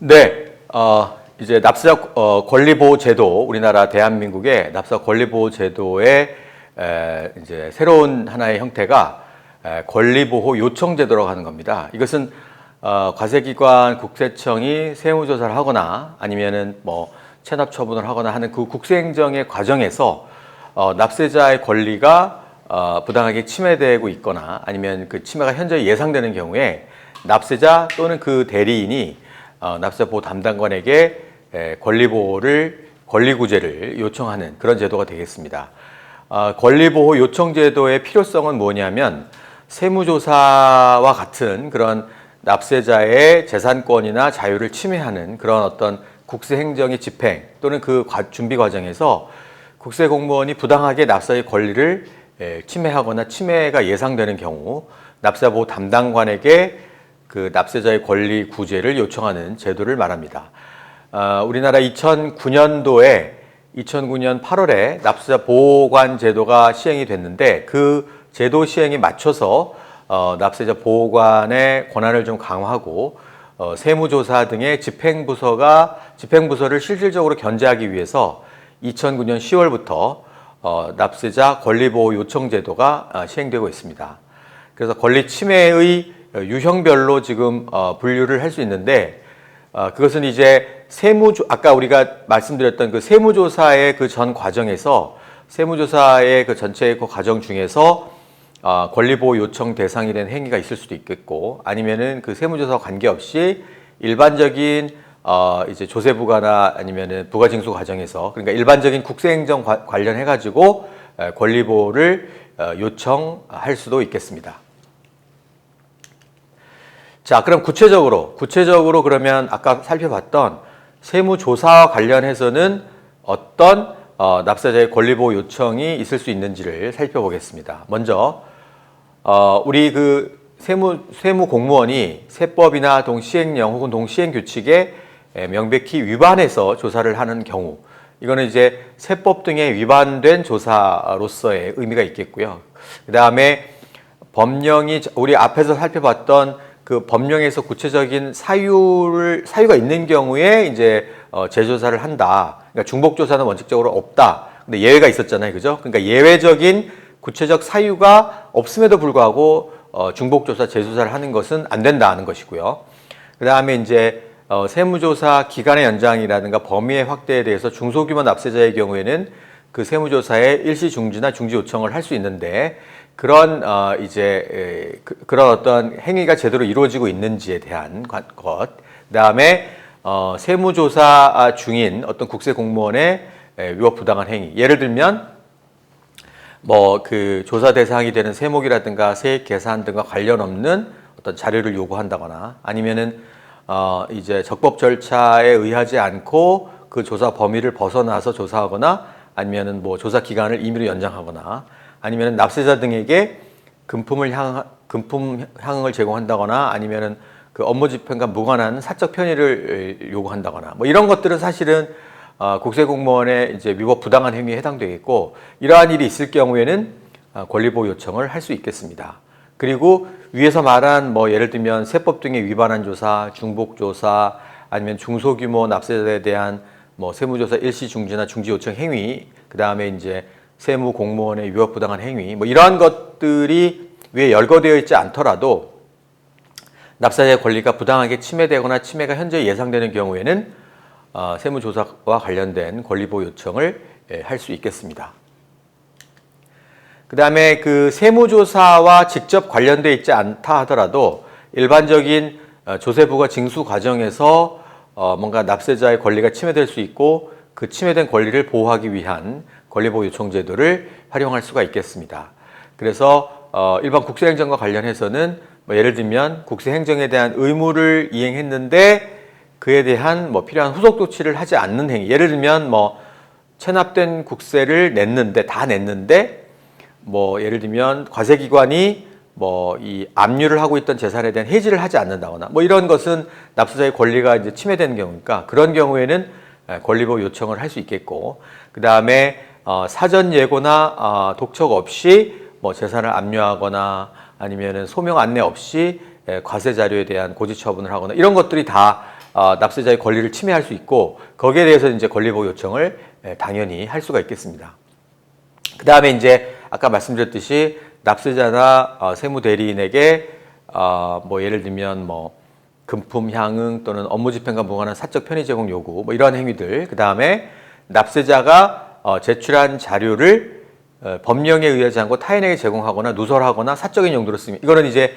네, 이제 납세자 권리보호제도, 우리나라 대한민국의 납세자 권리보호제도의 이제 새로운 하나의 형태가 권리보호 요청제도라고 하는 겁니다. 이것은 과세기관 국세청이 세무조사를 하거나 아니면은 뭐 체납 처분을 하거나 하는 그 국세행정의 과정에서 납세자의 권리가 부당하게 침해되고 있거나 아니면 그 침해가 현저히 예상되는 경우에 납세자 또는 그 대리인이 납세자 보호 담당관에게 권리구제를 요청하는 그런 제도가 되겠습니다. 권리보호 요청제도의 필요성은 뭐냐면 세무조사와 같은 그런 납세자의 재산권이나 자유를 침해하는 그런 어떤 국세행정의 집행 또는 그 준비 과정에서 국세공무원이 부당하게 납세자의 권리를 침해하거나 침해가 예상되는 경우 납세자 보호 담당관에게 그 납세자의 권리 구제를 요청하는 제도를 말합니다. 우리나라 2009년 8월에 납세자 보호관 제도가 시행이 됐는데 그 제도 시행에 맞춰서 납세자 보호관의 권한을 좀 강화하고 세무조사 등의 집행부서를 실질적으로 견제하기 위해서 2009년 10월부터 납세자 권리보호 요청제도가 시행되고 있습니다. 그래서 권리 침해의 유형별로 지금 분류를 할 수 있는데 그것은 이제 아까 우리가 말씀드렸던 그 세무조사의 그 전 과정에서 세무조사의 그 전체의 그 과정 중에서 권리보호 요청 대상이 된 행위가 있을 수도 있겠고 아니면은 그 세무조사와 관계없이 일반적인 이제 조세부과나 아니면은 부가징수 과정에서 그러니까 일반적인 국세행정 관련해 가지고 권리보호를 요청할 수도 있겠습니다. 자, 그럼 구체적으로 그러면 아까 살펴봤던 세무조사와 관련해서는 어떤 납세자의 권리보호 요청이 있을 수 있는지를 살펴보겠습니다. 먼저 우리 그 세무 공무원이 세법이나 동시행령 혹은 동시행규칙에 명백히 위반해서 조사를 하는 경우 이거는 이제 세법 등에 위반된 조사로서의 의미가 있겠고요. 그 다음에 법령이 우리 앞에서 살펴봤던 그 법령에서 구체적인 사유가 있는 경우에 이제 재조사를 한다. 그러니까 중복조사는 원칙적으로 없다. 근데 예외가 있었잖아요, 그죠? 그러니까 예외적인 구체적 사유가 없음에도 불구하고 중복조사, 재조사를 하는 것은 안 된다는 것이고요. 그 다음에 이제 세무조사 기간의 연장이라든가 범위의 확대에 대해서 중소규모 납세자의 경우에는 그 세무조사에 일시 중지나 중지 요청을 할 수 있는데 그런 그런 어떤 행위가 제대로 이루어지고 있는지에 대한 것. 그다음에 세무조사 중인 어떤 국세 공무원의 위법 부당한 행위. 예를 들면 뭐 그 조사 대상이 되는 세목이라든가 세액 계산 등과 관련 없는 어떤 자료를 요구한다거나 아니면은 이제 적법 절차에 의하지 않고 그 조사 범위를 벗어나서 조사하거나 아니면은 뭐 조사 기간을 임의로 연장하거나 아니면은 납세자 등에게 금품 향응을 제공한다거나 아니면은 그 업무 집행과 무관한 사적 편의를 요구한다거나 뭐 이런 것들은 사실은 국세공무원의 이제 위법 부당한 행위에 해당되겠고 이러한 일이 있을 경우에는 권리보호 요청을 할 수 있겠습니다. 그리고 위에서 말한 뭐 예를 들면 세법 등에 위반한 조사, 중복조사 아니면 중소규모 납세자에 대한 뭐 세무조사 일시 중지나 중지 요청 행위 그 다음에 이제 세무 공무원의 위법 부당한 행위 뭐 이러한 것들이 위에 열거되어 있지 않더라도 납세자의 권리가 부당하게 침해되거나 침해가 현저히 예상되는 경우에는 세무조사와 관련된 권리보호 요청을 할 수 있겠습니다. 그 다음에 그 세무조사와 직접 관련되어 있지 않다 하더라도 일반적인 조세부가 징수 과정에서 뭔가 납세자의 권리가 침해될 수 있고 그 침해된 권리를 보호하기 위한 권리보호 요청 제도를 활용할 수가 있겠습니다. 그래서 일반 국세행정과 관련해서는 뭐 예를 들면 국세행정에 대한 의무를 이행했는데 그에 대한 뭐 필요한 후속 조치를 하지 않는 행위. 예를 들면 뭐 체납된 국세를 다 냈는데 뭐 예를 들면 과세기관이 뭐 이 압류를 하고 있던 재산에 대한 해지를 하지 않는다거나 뭐 이런 것은 납세자의 권리가 이제 침해되는 경우니까 그런 경우에는 권리보호 요청을 할 수 있겠고 그 다음에 사전 예고나 독촉 없이 뭐 재산을 압류하거나 아니면은 소명 안내 없이 과세 자료에 대한 고지 처분을 하거나 이런 것들이 다 납세자의 권리를 침해할 수 있고 거기에 대해서 이제 권리보호 요청을 당연히 할 수가 있겠습니다. 그 다음에 이제 아까 말씀드렸듯이 납세자나 세무대리인에게 뭐 예를 들면 뭐 금품 향응 또는 업무집행과 무관한 사적 편의 제공 요구 뭐 이러한 행위들, 그 다음에 납세자가 제출한 자료를 법령에 의하지 않고 타인에게 제공하거나 누설하거나 사적인 용도로 쓰면, 이거는 이제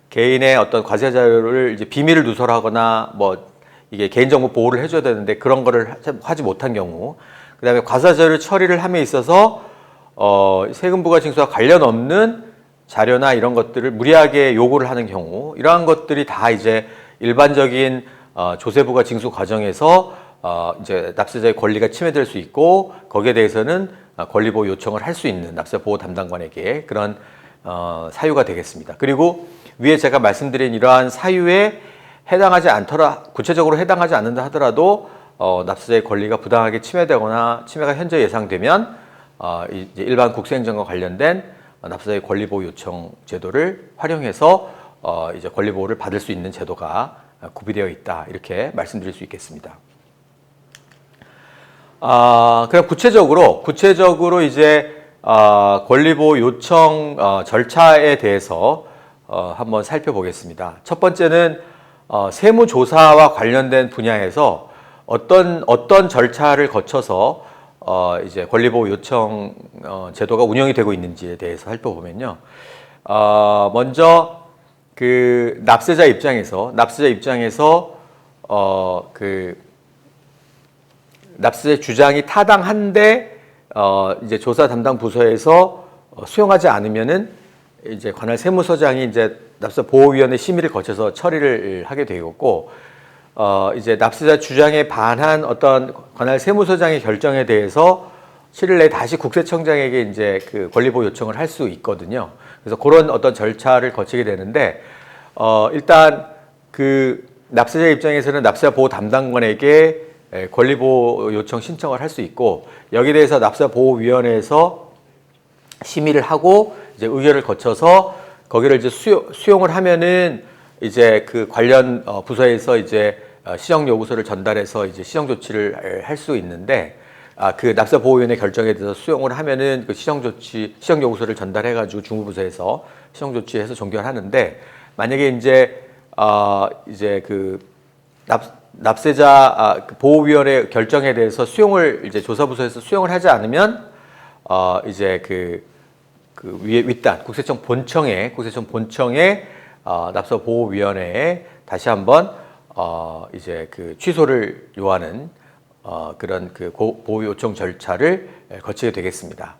개인의 어떤 과세 자료를 이제 비밀을 누설하거나 뭐 이게 개인정보 보호를 해줘야 되는데 그런 거를 하지 못한 경우, 그 다음에 과세 자료 처리를 함에 있어서 세금부과 징수와 관련 없는 자료나 이런 것들을 무리하게 요구를 하는 경우, 이러한 것들이 다 이제 일반적인 조세부가 징수 과정에서 이제 납세자의 권리가 침해될 수 있고 거기에 대해서는 권리보호 요청을 할 수 있는 납세보호 담당관에게 그런 사유가 되겠습니다. 그리고 위에 제가 말씀드린 이러한 사유에 해당하지 않더라, 구체적으로 해당하지 않는다 하더라도 납세자의 권리가 부당하게 침해되거나 침해가 현재 예상되면 이제 일반 국세행정과 관련된 납세자의 권리보호 요청 제도를 활용해서 이제 권리보호를 받을 수 있는 제도가 구비되어 있다, 이렇게 말씀드릴 수 있겠습니다. 그럼 구체적으로 이제 권리보호 요청 절차에 대해서 한번 살펴보겠습니다. 첫 번째는 세무조사와 관련된 분야에서 어떤 절차를 거쳐서 이제 권리보호 요청 제도가 운영이 되고 있는지에 대해서 살펴보면요. 먼저 그 납세자 입장에서 그 납세자의 주장이 타당한데 이제 조사 담당 부서에서 수용하지 않으면은 이제 관할 세무서장이 이제 납세자 보호위원회 심의를 거쳐서 처리를 하게 되었고, 이제 납세자 주장에 반한 어떤 관할 세무서장의 결정에 대해서 7일 내에 다시 국세청장에게 이제 그 권리보호 요청을 할 수 있거든요. 그래서 그런 어떤 절차를 거치게 되는데, 일단 그 납세자 입장에서는 납세자 보호 담당관에게 권리보호 요청 신청을 할 수 있고, 여기에 대해서 납세자 보호위원회에서 심의를 하고 이제 의결을 거쳐서 거기를 이제 수용을 하면은 이제 그 관련 부서에서 이제 시정 요구서를 전달해서 이제 시정 조치를 할 수 있는데, 그 납세자 보호위원회 결정에 대해서 수용을 하면은 그 시정 요구서를 전달해 가지고 중부부서에서 시정 조치해서 종결하는데, 만약에 이제 그 납세자 보호위원회 결정에 대해서 수용을 이제 조사부서에서 수용을 하지 않으면 이제 그 위에 윗단 국세청 본청에 납세자 보호위원회에 다시 한번 이제 그 취소를 요하는 그런 그 보호 요청 절차를 거치게 되겠습니다.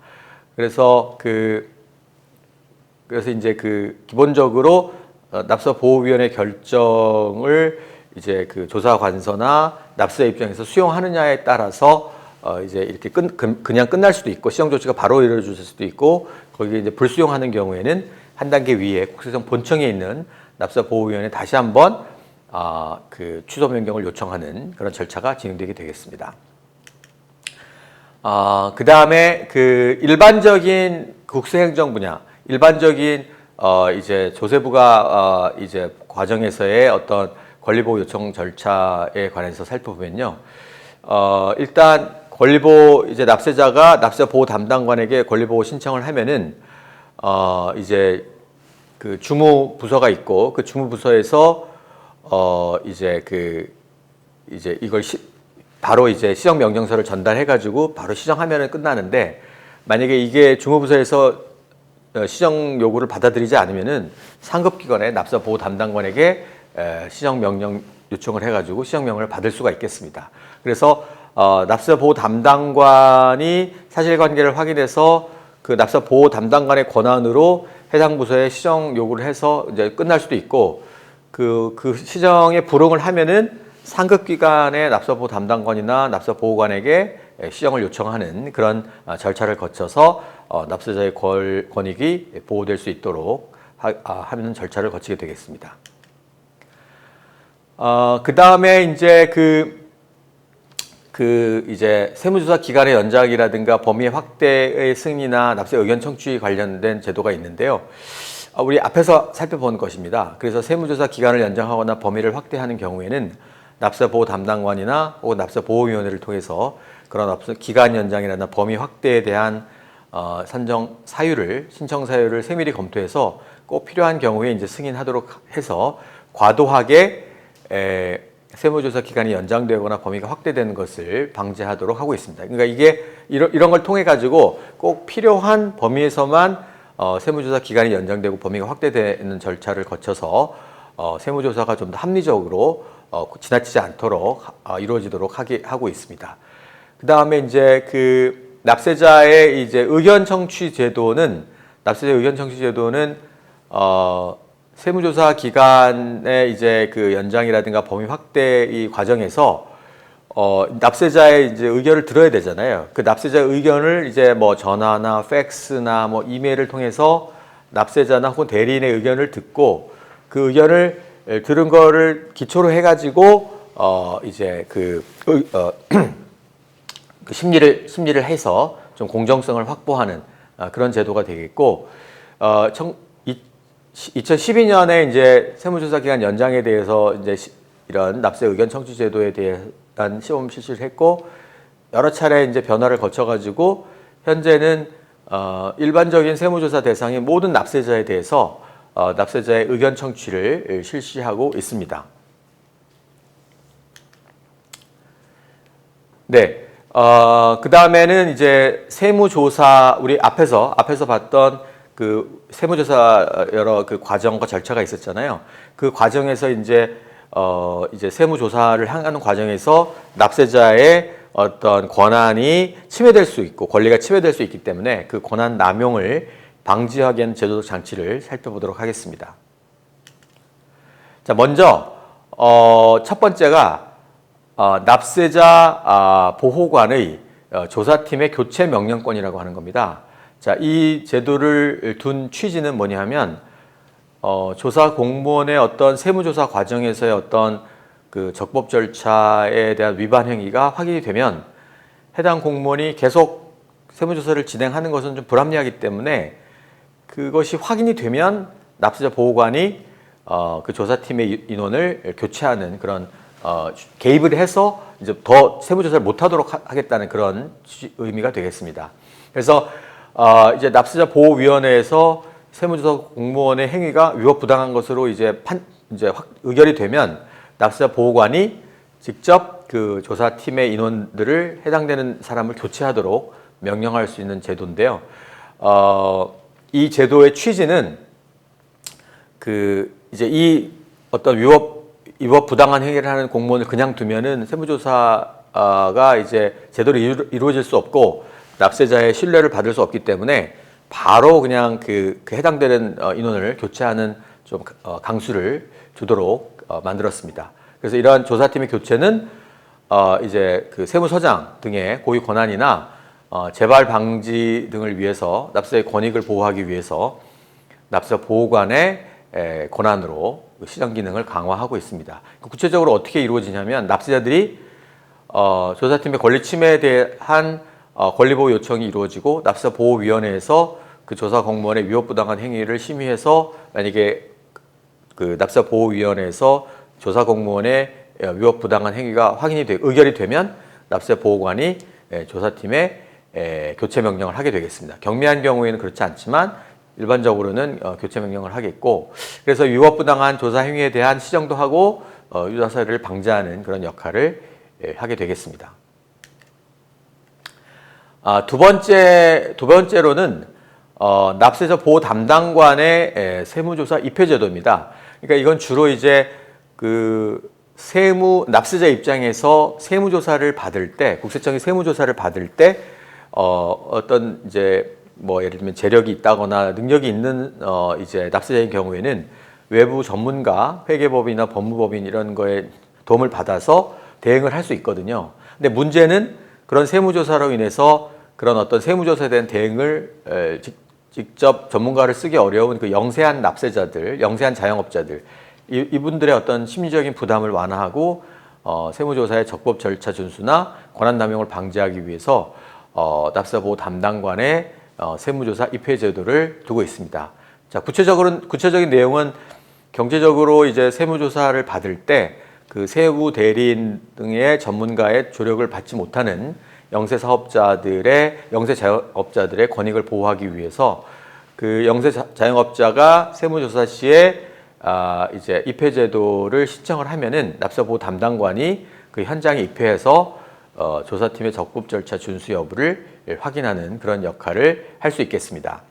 그래서 이제 그 기본적으로 납세자 보호위원회 결정을 이제 그 조사관서나 납세자 입장에서 수용하느냐에 따라서 이제 이렇게 그냥 끝날 수도 있고 시정 조치가 바로 이루어질 수도 있고, 거기에 이제 불수용하는 경우에는 한 단계 위에 국세청 본청에 있는 납세자 보호위원회 다시 한번 그 취소 변경을 요청하는 그런 절차가 진행되게 되겠습니다. 그 다음에 그 일반적인 국세행정 분야, 일반적인 이제 조세부가 이제 과정에서의 어떤 권리보호 요청 절차에 관해서 살펴보면요. 일단 권리보호 이제 납세자가 납세자 보호 담당관에게 권리보호 신청을 하면은 이제 그 주무부서가 있고 그 주무부서에서 이제 이걸 바로 이제 시정 명령서를 전달해 가지고 바로 시정하면은 끝나는데, 만약에 이게 주무부서에서 시정 요구를 받아들이지 않으면은 상급기관의 납세자 보호 담당관에게 시정 명령 요청을 해가지고 시정 명령을 받을 수가 있겠습니다. 그래서 납세자 보호 담당관이 사실관계를 확인해서 그 납세자 보호 담당관의 권한으로 해당 부서에 시정 요구를 해서 이제 끝날 수도 있고, 그 시정에 불응을 하면은 상급기관의 납세자 보호 담당관이나 납세자 보호관에게 시정을 요청하는 그런 절차를 거쳐서 납세자의 권익이 보호될 수 있도록 하는 절차를 거치게 되겠습니다. 그 다음에 이제 이제 세무조사 기간의 연장이라든가 범위 확대의 승인이나 납세 의견 청취 관련된 제도가 있는데요. 우리 앞에서 살펴본 것입니다. 그래서 세무조사 기간을 연장하거나 범위를 확대하는 경우에는 납세자 보호 담당관이나 혹은 납세자 보호위원회를 통해서 그런 기간 연장이나 범위 확대에 대한 산정 사유를 신청 사유를 세밀히 검토해서 꼭 필요한 경우에 이제 승인하도록 해서 과도하게 세무조사 기간이 연장되거나 범위가 확대되는 것을 방지하도록 하고 있습니다. 그러니까 이게 이런 걸 통해 가지고 꼭 필요한 범위에서만 세무조사 기간이 연장되고 범위가 확대되는 절차를 거쳐서 세무조사가 좀 더 합리적으로 지나치지 않도록 이루어지도록 하고 있습니다. 그 다음에 이제 그 납세자의 이제 의견 청취 제도는 세무조사 기간의 이제 그 연장이라든가 범위 확대 이 과정에서 납세자의 이제 의견을 들어야 되잖아요. 그 납세자의 의견을 이제 뭐 전화나 팩스나 뭐 이메일을 통해서 납세자나 혹은 대리인의 의견을 듣고 그 의견을 들은 거를 기초로 해가지고 이제 그 심리를 해서 좀 공정성을 확보하는 그런 제도가 되겠고 2012년에 이제 세무조사 기간 연장에 대해서 이제 이런 납세 의견 청취 제도에 대한 시험 실시를 했고 여러 차례 이제 변화를 거쳐가지고 현재는 일반적인 세무조사 대상인 모든 납세자에 대해서 납세자의 의견 청취를 실시하고 있습니다. 네. 그 다음에는 이제 세무조사, 우리 앞에서 봤던 그 세무조사 여러 그 과정과 절차가 있었잖아요. 그 과정에서 이제 세무조사를 하는 과정에서 납세자의 어떤 권한이 침해될 수 있고 권리가 침해될 수 있기 때문에 그 권한 남용을 방지하기 위한 제도적 장치를 살펴보도록 하겠습니다. 자, 먼저 첫 번째가 납세자 보호관의 조사팀의 교체 명령권이라고 하는 겁니다. 자, 이 제도를 둔 취지는 뭐냐 하면 조사 공무원의 어떤 세무조사 과정에서의 어떤 그 적법 절차에 대한 위반 행위가 확인이 되면 해당 공무원이 계속 세무조사를 진행하는 것은 좀 불합리하기 때문에 그것이 확인이 되면 납세자 보호관이 그 조사팀의 인원을 교체하는 그런 개입을 해서 이제 더 세무조사를 못하도록 하겠다는 그런 의미가 되겠습니다. 그래서 이제 납세자 보호위원회에서 세무조사 공무원의 행위가 위법부당한 것으로 이제 의결이 되면 납세자 보호관이 직접 그 조사팀의 인원들을 해당되는 사람을 교체하도록 명령할 수 있는 제도인데요. 이 제도의 취지는 이제 이 어떤 위법부당한 행위를 하는 공무원을 그냥 두면은 세무조사가 이제 제대로 이루어질 수 없고 납세자의 신뢰를 받을 수 없기 때문에 바로 그냥 그 해당되는 인원을 교체하는 좀 강수를 주도록 만들었습니다. 그래서 이러한 조사팀의 교체는 이제 그 세무서장 등의 고유 권한이나 재발 방지 등을 위해서 납세자의 권익을 보호하기 위해서 납세자 보호관의 권한으로 시정 기능을 강화하고 있습니다. 구체적으로 어떻게 이루어지냐면 납세자들이 조사팀의 권리 침해에 대한 권리보호 요청이 이루어지고 납세자 보호위원회에서 그 조사 공무원의 위법부당한 행위를 심의해서 만약에 그 납세자 보호위원회에서 조사 공무원의 위법부당한 행위가 확인이 의결이 되면 납세자 보호관이 조사팀에 교체 명령을 하게 되겠습니다. 경미한 경우에는 그렇지 않지만 일반적으로는 교체 명령을 하겠고, 그래서 위법부당한 조사 행위에 대한 시정도 하고 유사 사례를 방지하는 그런 역할을 하게 되겠습니다. 두 번째로는 납세자 보호 담당관의 세무조사 입회제도입니다. 그러니까 이건 주로 이제 그 납세자 입장에서 세무조사를 받을 때, 국세청이 세무조사를 받을 때 어떤 이제 뭐 예를 들면 재력이 있다거나 능력이 있는 이제 납세자인 경우에는 외부 전문가, 회계법인이나 법무법인 이런 거에 도움을 받아서 대응을 할 수 있거든요. 근데 문제는 그런 세무조사로 인해서 그런 어떤 세무조사에 대한 대응을 직접 전문가를 쓰기 어려운 그 영세한 납세자들, 영세한 자영업자들, 이분들의 어떤 심리적인 부담을 완화하고 세무조사의 적법 절차 준수나 권한 남용을 방지하기 위해서 납세자 보호 담당관의 세무조사 입회제도를 두고 있습니다. 자, 구체적인 내용은 경제적으로 이제 세무조사를 받을 때 그 세무 대리인 등의 전문가의 조력을 받지 못하는 영세 자영업자들의 권익을 보호하기 위해서 그 영세 자영업자가 세무조사 시에 이제 입회제도를 신청을 하면은 납세보호 담당관이 그 현장에 입회해서 조사팀의 적법 절차 준수 여부를 확인하는 그런 역할을 할 수 있겠습니다.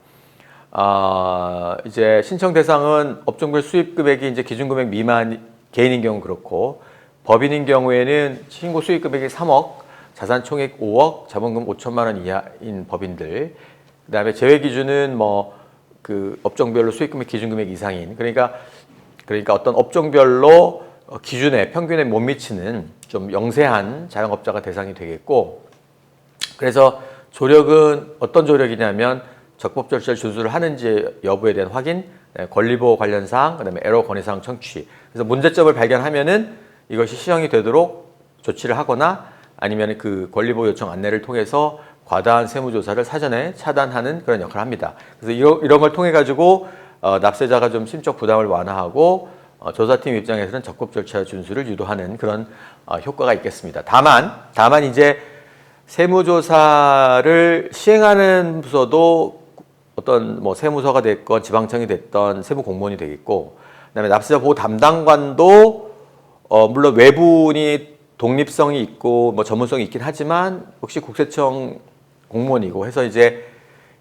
이제 신청 대상은 업종별 수입 금액이 이제 기준금액 미만 개인인 경우 그렇고, 법인인 경우에는 신고 수입 금액이 3억, 자산 총액 5억, 자본금 5천만 원 이하인 법인들. 그다음에 제외 기준은 뭐 그 업종별로 수입 금액 기준금액 이상인, 그러니까 어떤 업종별로 기준에 평균에 못 미치는 좀 영세한 자영업자가 대상이 되겠고, 그래서 조력은 어떤 조력이냐면 적법 절차를 준수를 하는지 여부에 대한 확인, 권리보호 관련 사항, 그다음에 에러 건의사항 청취. 그래서 문제점을 발견하면은 이것이 시정이 되도록 조치를 하거나 아니면 그 권리보호 요청 안내를 통해서 과다한 세무조사를 사전에 차단하는 그런 역할을 합니다. 그래서 이런 걸 통해 가지고 납세자가 좀 심적 부담을 완화하고 조사팀 입장에서는 적법 절차 준수를 유도하는 그런 효과가 있겠습니다. 다만 이제 세무조사를 시행하는 부서도 어떤 뭐 세무서가 됐건 지방청이 됐던 세무공무원이 되겠고, 그다음에 납세자 보호 담당관도 물론 외부인이 독립성이 있고 뭐 전문성이 있긴 하지만 역시 국세청 공무원이고 해서 이제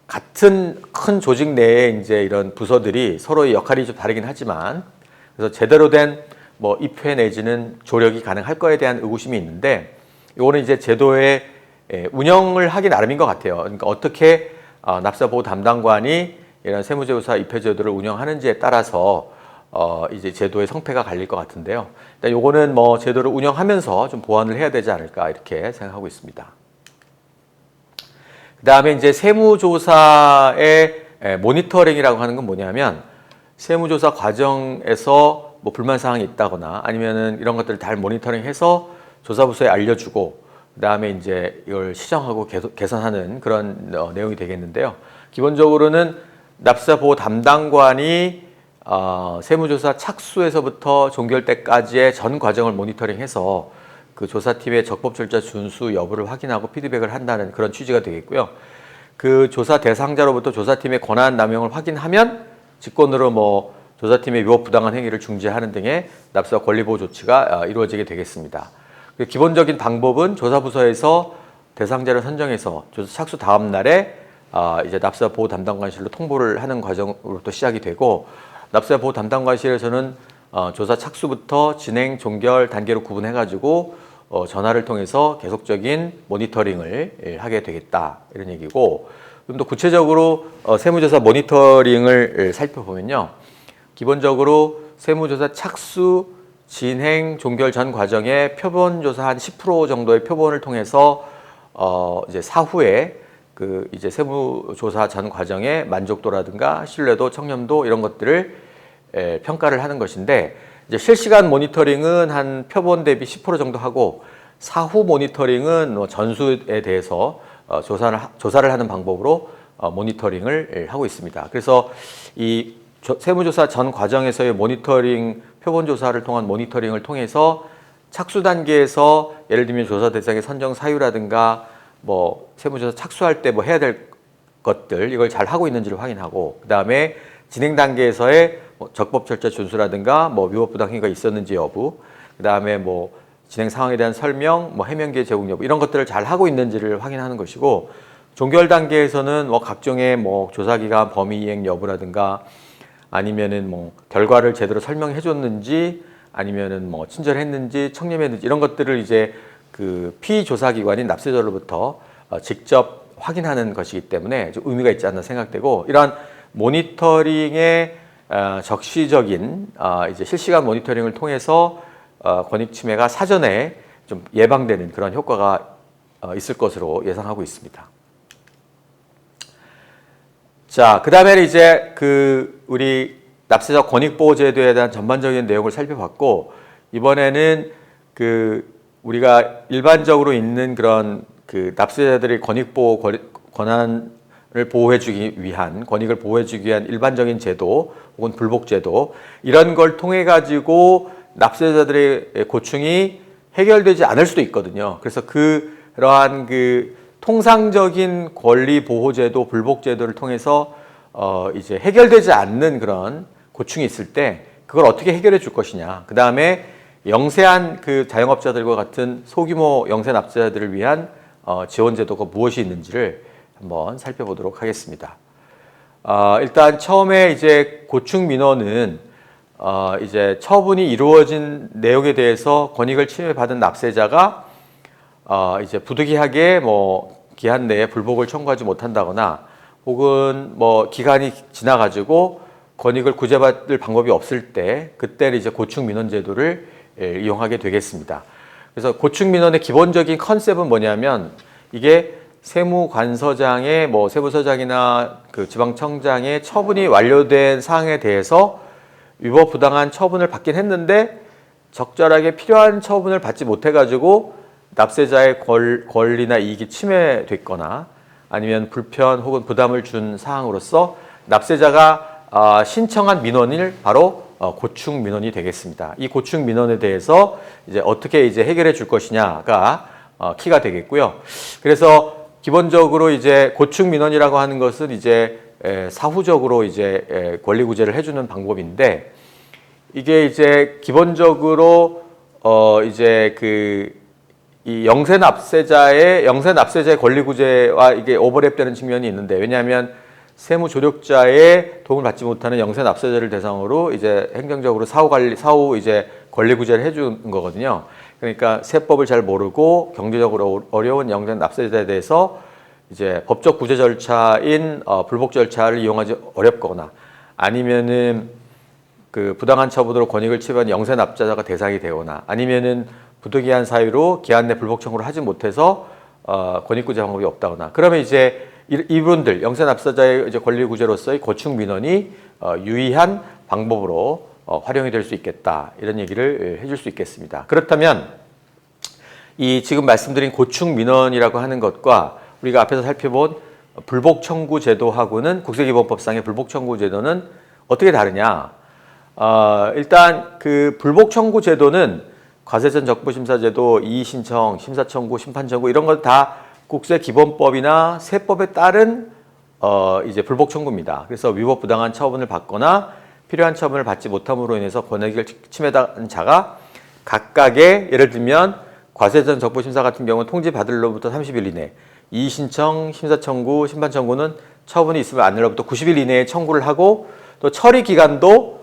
같은 큰 조직 내에 이제 이런 부서들이 서로의 역할이 좀 다르긴 하지만, 그래서 제대로 된 뭐 입회 내지는 조력이 가능할 거에 대한 의구심이 있는데, 이거는 이제 제도의 운영을 하기 나름인 것 같아요. 그러니까 어떻게 납세보호 담당관이 이런 세무조사 입회제도를 운영하는지에 따라서 이제 제도의 성패가 갈릴 것 같은데요. 일단 요거는 뭐 제도를 운영하면서 좀 보완을 해야 되지 않을까 이렇게 생각하고 있습니다. 그 다음에 이제 세무조사의 모니터링이라고 하는 건 뭐냐면, 세무조사 과정에서 뭐 불만 사항이 있다거나 아니면은 이런 것들을 잘 모니터링해서 조사부서에 알려주고, 그 다음에 이제 이걸 시정하고 개선하는 그런 내용이 되겠는데요. 기본적으로는 납세보호 담당관이 세무조사 착수에서부터 종결 때까지의 전 과정을 모니터링해서 그 조사팀의 적법 절차 준수 여부를 확인하고 피드백을 한다는 그런 취지가 되겠고요. 그 조사 대상자로부터 조사팀의 권한 남용을 확인하면 직권으로 뭐 조사팀의 위법 부당한 행위를 중지하는 등의 납세와 권리보호 조치가 이루어지게 되겠습니다. 기본적인 방법은 조사부서에서 대상자를 선정해서 조사 착수 다음 날에 이제 납세와 보호 담당관실로 통보를 하는 과정으로부터 시작이 되고, 납세와 보호 담당관실에서는 조사 착수부터 진행, 종결 단계로 구분해가지고 전화를 통해서 계속적인 모니터링을 하게 되겠다 이런 얘기고, 좀 더 구체적으로 세무조사 모니터링을 살펴보면요, 기본적으로 세무조사 착수, 진행, 종결 전 과정에 표본조사 한 10% 정도의 표본을 통해서 이제 사후에 그 이제 세무조사 전 과정의 만족도라든가 신뢰도, 청렴도 이런 것들을 평가를 하는 것인데, 이제 실시간 모니터링은 한 표본 대비 10% 정도 하고, 사후 모니터링은 뭐 전수에 대해서 조사를 하는 방법으로 모니터링을 하고 있습니다. 그래서 이 세무조사 전 과정에서의 모니터링, 표본조사를 통한 모니터링을 통해서 착수 단계에서 예를 들면 조사 대상의 선정 사유라든가 뭐 세무조사 착수할 때 뭐 해야 될 것들, 이걸 잘 하고 있는지를 확인하고, 그 다음에 진행 단계에서의 뭐 적법 절차 준수라든가 뭐 위법 부당 행위가 있었는지 여부, 그 다음에 뭐 진행 상황에 대한 설명, 뭐 해명기의 제공 여부, 이런 것들을 잘 하고 있는지를 확인하는 것이고, 종결 단계에서는 뭐 각종의 뭐 조사기간 범위 이행 여부라든가 아니면은 뭐 결과를 제대로 설명해 줬는지 아니면은 뭐 친절했는지 청렴했는지 이런 것들을 이제 그 피조사기관인 납세자로부터 직접 확인하는 것이기 때문에 좀 의미가 있지 않나 생각되고, 이러한 모니터링의 적시적인 이제 실시간 모니터링을 통해서 권익 침해가 사전에 좀 예방되는 그런 효과가 있을 것으로 예상하고 있습니다. 자, 그 다음에는 이제 그 우리 납세자 권익보호제도에 대한 전반적인 내용을 살펴봤고, 이번에는 그 우리가 일반적으로 있는 그런 그 납세자들의 권익보호 권한을 보호해주기 위한, 권익을 보호해주기 위한 일반적인 제도 혹은 불복제도, 이런 걸 통해 가지고 납세자들의 고충이 해결되지 않을 수도 있거든요. 그래서 그러한 그 통상적인 권리 보호제도, 불복제도를 통해서 이제 해결되지 않는 그런 고충이 있을 때 그걸 어떻게 해결해 줄 것이냐. 그 다음에 영세한 그 자영업자들과 같은 소규모 영세 납세자들을 위한 지원제도가 무엇이 있는지를 한번 살펴보도록 하겠습니다. 일단 처음에 이제 고충 민원은 이제 처분이 이루어진 내용에 대해서 권익을 침해받은 납세자가 이제 부득이하게 뭐 기한 내에 불복을 청구하지 못한다거나 혹은 뭐 기간이 지나가지고 권익을 구제받을 방법이 없을 때 그때는 이제 고충 민원 제도를 이용하게 되겠습니다. 그래서 고충 민원의 기본적인 컨셉은 뭐냐면 이게 세무관서장의 뭐 세무서장이나 그 지방청장의 처분이 완료된 사항에 대해서 위법 부당한 처분을 받긴 했는데 적절하게 필요한 처분을 받지 못해가지고 납세자의 권리나 이익이 침해됐거나 아니면 불편 혹은 부담을 준 사항으로서 납세자가 신청한 민원을 바로 고충 민원이 되겠습니다. 이 고충 민원에 대해서 이제 어떻게 이제 해결해 줄 것이냐가 키가 되겠고요. 그래서 기본적으로 이제 고충 민원이라고 하는 것은 이제 사후적으로 이제 권리 구제를 해주는 방법인데 이게 이제 기본적으로 이제 이 영세 납세자의 권리 구제와 이게 오버랩되는 측면이 있는데 왜냐하면 세무 조력자의 도움을 받지 못하는 영세 납세자를 대상으로 이제 행정적으로 사후 이제 권리 구제를 해주는 거거든요. 그러니까 세법을 잘 모르고 경제적으로 어려운 영세 납세자에 대해서 이제 법적 구제 절차인 불복 절차를 이용하지 어렵거나 아니면은 그 부당한 처분으로 권익을 침해한 영세 납세자가 대상이 되거나 아니면은 부득이한 사유로 기한 내 불복 청구를 하지 못해서 권익 구제 방법이 없다거나 그러면 이제 이분들 영세 납세자의 이제 권리 구제로서의 고충 민원이 유의한 방법으로 활용이 될 수 있겠다 이런 얘기를 해줄 수 있겠습니다. 그렇다면 이 지금 말씀드린 고충 민원이라고 하는 것과 우리가 앞에서 살펴본 불복 청구 제도하고는 국세기본법상의 불복 청구 제도는 어떻게 다르냐? 일단 그 불복 청구 제도는 과세전 적부심사제도, 이의신청, 심사청구, 심판청구 이런 것 다 국세기본법이나 세법에 따른 이제 불복 청구입니다. 그래서 위법 부당한 처분을 받거나 필요한 처분을 받지 못함으로 인해서 권익을 침해당한 자가 각각의 예를 들면 과세전 적부심사 같은 경우는 통지 받을로부터 30일 이내, 이의신청, 심사청구, 심판청구는 처분이 있으면 안일로부터 90일 이내에 청구를 하고 또 처리 기간도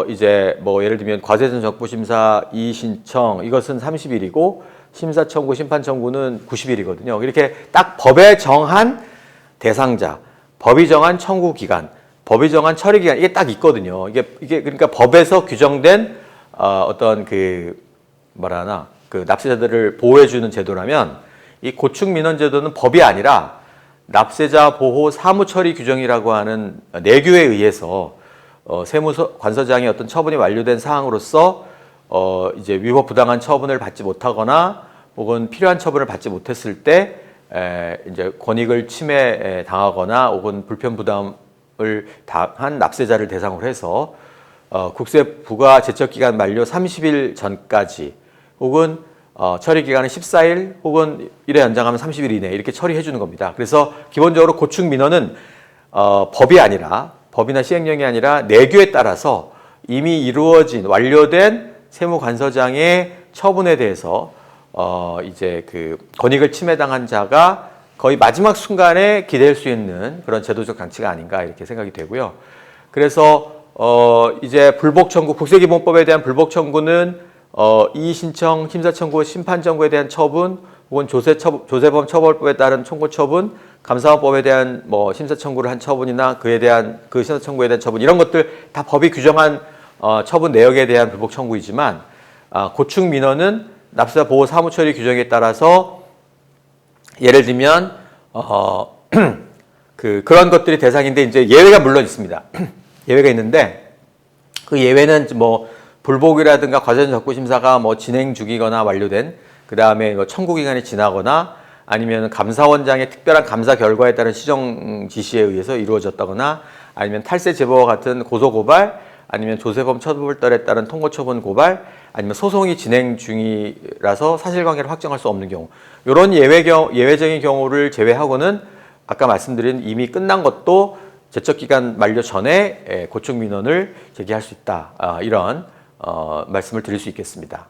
이제 뭐 예를 들면 과세전 적부심사, 이의신청 이것은 30일이고 심사청구, 심판청구는 90일이거든요. 이렇게 딱 법에 정한 대상자, 법이 정한 청구 기간, 법이 정한 처리 기간 이게 딱 있거든요. 이게 그러니까 법에서 규정된 어떤 그 뭐라나 그 납세자들을 보호해주는 제도라면 이 고충 민원 제도는 법이 아니라 납세자 보호 사무처리 규정이라고 하는 내규에 의해서 세무관서장의 어떤 처분이 완료된 사항으로서 이제 위법 부당한 처분을 받지 못하거나 혹은 필요한 처분을 받지 못했을 때 이제 권익을 침해 당하거나 혹은 불편 부담을 당한 납세자를 대상으로 해서 국세부가 제척기간 만료 30일 전까지 혹은 처리 기간은 14일 혹은 1회 연장하면 30일 이내 이렇게 처리해 주는 겁니다. 그래서 기본적으로 고충 민원은 법이 아니라 법이나 시행령이 아니라 내규에 따라서 이미 이루어진 완료된 세무관서장의 처분에 대해서 이제 그 권익을 침해당한 자가 거의 마지막 순간에 기대할 수 있는 그런 제도적 장치가 아닌가 이렇게 생각이 되고요. 그래서 이제 불복 청구, 국세기본법에 대한 불복 청구는 이의신청, 심사청구, 심판청구에 대한 처분 혹은 조세범 처벌법에 따른 청구 처분, 감사원법에 대한 뭐 심사청구를 한 처분이나 그에 대한 그 심사청구에 대한 처분 이런 것들 다 법이 규정한 처분 내역에 대한 불복 청구이지만 고충 민원은 납세자 보호 사무처리 규정에 따라서 예를 들면 그런 것들이 대상인데 이제 예외가 물론 있습니다. 예외가 있는데 그 예외는 뭐 불복이라든가 과세전 적부심사가 뭐 진행 중이거나 완료된 그 다음에 뭐 청구 기간이 지나거나 아니면 감사원장의 특별한 감사 결과에 따른 시정 지시에 의해서 이루어졌다거나 아니면 탈세 제보와 같은 고소 고발 아니면 조세범 처벌에 따른 통고처분 고발, 아니면 소송이 진행 중이라서 사실관계를 확정할 수 없는 경우, 이런 예외적인 경우를 제외하고는 아까 말씀드린 이미 끝난 것도 제척기간 만료 전에 고충 민원을 제기할 수 있다. 이런 말씀을 드릴 수 있겠습니다.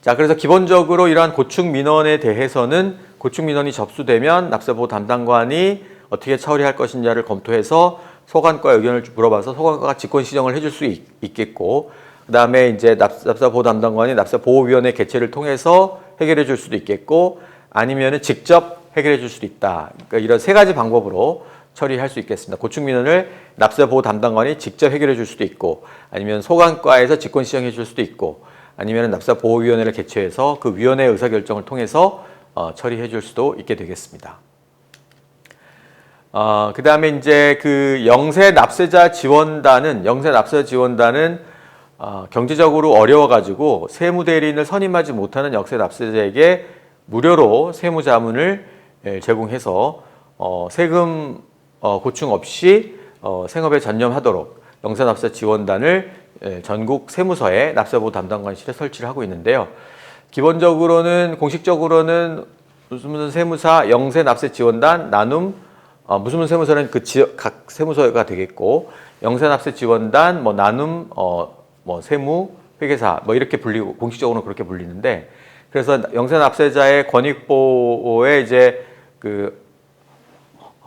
자, 그래서 기본적으로 이러한 고충 민원에 대해서는 고충 민원이 접수되면 납세보호 담당관이 어떻게 처리할 것인지를 검토해서 소관과 의견을 물어봐서 소관과가 직권 시정을 해줄 수 있겠고, 그 다음에 이제 납세보호 담당관이 납세보호위원회 개최를 통해서 해결해 줄 수도 있겠고, 아니면은 직접 해결해 줄 수도 있다. 그러니까 이런 세 가지 방법으로 처리할 수 있겠습니다. 고충 민원을 납세보호 담당관이 직접 해결해 줄 수도 있고, 아니면 소관과에서 직권 시정해 줄 수도 있고, 아니면 납세보호위원회를 개최해서 그 위원회의 의사결정을 통해서 처리해 줄 수도 있게 되겠습니다. 그 다음에 이제 그 영세 납세자 지원단은 경제적으로 어려워가지고 세무대리인을 선임하지 못하는 영세 납세자에게 무료로 세무자문을 제공해서 세금 고충 없이 생업에 전념하도록 영세 납세자 지원단을 전국 세무서에 납세보호 담당관실에 설치를 하고 있는데요. 기본적으로는 공식적으로는 무슨 세무사 영세 납세 지원단 나눔 무슨 세무서는 각 세무서가 되겠고, 영세 납세 지원단 나눔 세무 회계사 이렇게 불리고 공식적으로는 그렇게 불리는데, 그래서 영세 납세자의 권익 보호에 이제 그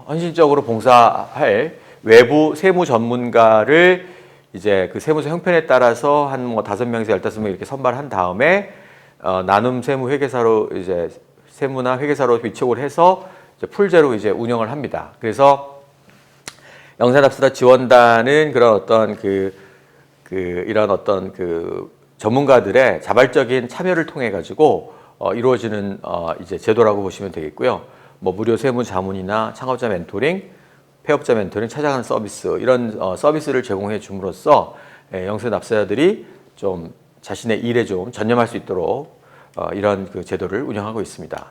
헌신적으로 봉사할 외부 세무 전문가를 이제 그 세무서 형편에 따라서 한 5명에서 15명 이렇게 선발한 다음에 나눔 세무 회계사로 이제 세무나 회계사로 위촉을 해서 이제 풀제로 이제 운영을 합니다. 그래서 영세 납세자 지원단은 그런 어떤 이런 어떤 전문가들의 자발적인 참여를 통해 가지고 이루어지는 이제 제도라고 보시면 되겠고요. 무료 세무 자문이나 창업자 멘토링, 폐업자 멘토링, 찾아가는 서비스 이런 서비스를 제공해 줌으로써 영세 납세자들이 좀 자신의 일에 좀 전념할 수 있도록 이런 제도를 운영하고 있습니다.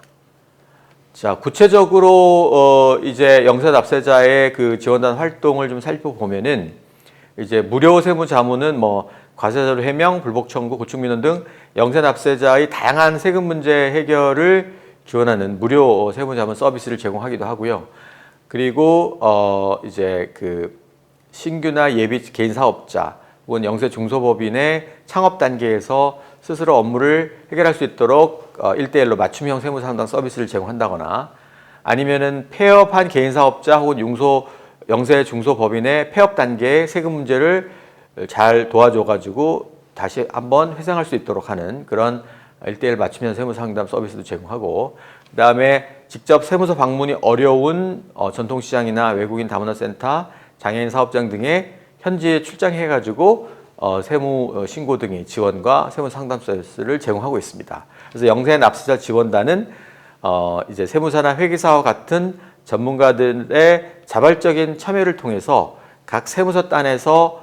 자, 구체적으로 이제 영세 납세자의 지원단 활동을 좀 살펴보면은 이제 무료 세무 자문은 과세자료 해명, 불복 청구, 고충 민원 등 영세 납세자의 다양한 세금 문제 해결을 지원하는 무료 세무 자문 서비스를 제공하기도 하고요. 그리고 이제 신규나 예비 개인 사업자 혹은 영세 중소법인의 창업 단계에서 스스로 업무를 해결할 수 있도록 1대1로 맞춤형 세무 상담 서비스를 제공한다거나, 아니면은 폐업한 개인 사업자 혹은 영세 중소법인의 폐업 단계의 세금 문제를 잘 도와줘가지고 다시 한번 회생할 수 있도록 하는 그런 1대1 맞춤형 세무 상담 서비스도 제공하고, 그 다음에 직접 세무서 방문이 어려운 전통시장이나 외국인 다문화센터, 장애인 사업장 등에 현지에 출장해가지고 세무 신고 등의 지원과 세무 상담 서비스를 제공하고 있습니다. 그래서 영세 납세자 지원단은 이제 세무사나 회계사와 같은 전문가들의 자발적인 참여를 통해서 각 세무서 단에서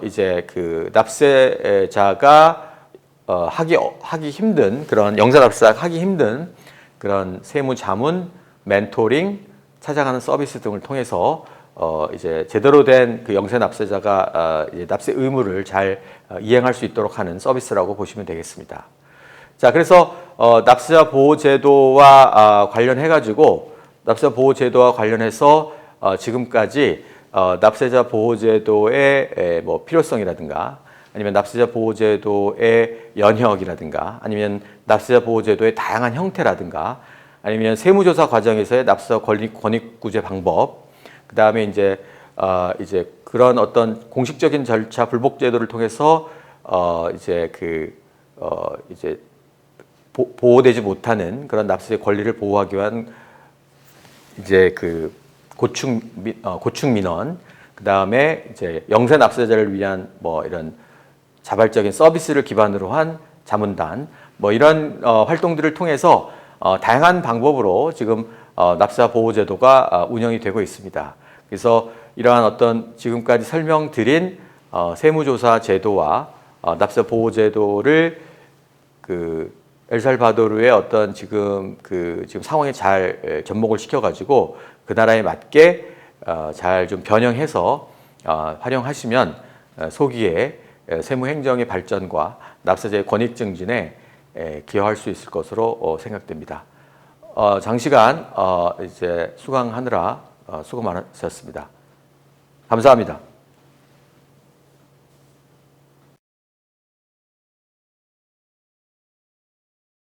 이제 납세자가 하기 힘든 그런 영세 납세자가 하기 힘든 그런 세무 자문, 멘토링, 찾아가는 서비스 등을 통해서 이제 제대로 된 영세 납세자가 납세 의무를 잘 이행할 수 있도록 하는 서비스라고 보시면 되겠습니다. 자, 그래서 납세자 보호 제도와 관련해서 지금까지 납세자 보호 제도의 필요성이라든가, 아니면 납세자 보호 제도의 연혁이라든가, 아니면 납세자 보호 제도의 다양한 형태라든가, 아니면 세무조사 과정에서의 납세자 권익 구제 방법, 그 다음에 이제 그런 어떤 공식적인 절차 불복 제도를 통해서 이제 보호되지 못하는 그런 납세자의 권리를 보호하기 위한 이제 고충 민원, 그 다음에 이제 영세 납세자를 위한 이런 자발적인 서비스를 기반으로 한 자문단, 이런 활동들을 통해서 다양한 방법으로 지금 납세자 보호 제도가 운영이 되고 있습니다. 그래서 이러한 어떤 지금까지 설명드린 세무조사 제도와 납세자 보호 제도를 엘살바도르의 어떤 지금 상황에 잘 접목을 시켜가지고 그 나라에 맞게 잘 좀 변형해서 활용하시면 소기에 세무행정의 발전과 납세자의 권익 증진에 기여할 수 있을 것으로 생각됩니다. 장시간 이제 수강하느라 수고 많으셨습니다. 감사합니다.